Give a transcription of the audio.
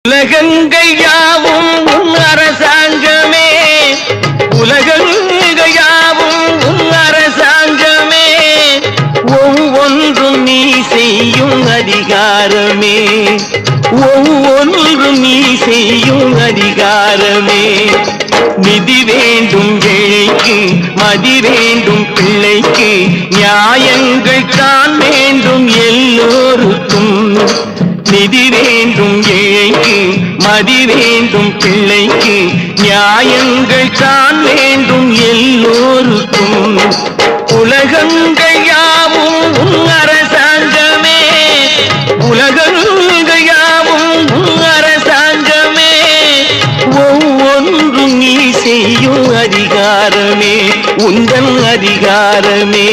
உலகங்கள் யாவும் உன் அரசாங்கமே, உலகங்கள் யாவும் உன் அரசாங்கமே, ஒவ்வொன்றும் நீ செய்யும் அதிகாரமே, ஒவ்வொன்றும் நீ செய்யும் அதிகாரமே. நிதி வேண்டும் ஏழைக்கு, மதி வேண்டும் பிள்ளைக்கு, நியாயங்கள் தான் வேண்டும் எல்லோருக்கும். நிதி வேண்டும் ஏழைக்கு, மதி வேண்டும் பிள்ளைக்கு, நியாயங்கள் தான் வேண்டும் எல்லோருக்கும். உலகங்கள் யாவும் உன் அரசாங்கமே, உலகங்கள் யாவும் உன் அரசாங்கமே, ஒவ்வொன்றும் நீ செய்யும் அதிகாரமே, உந்தன் அதிகாரமே.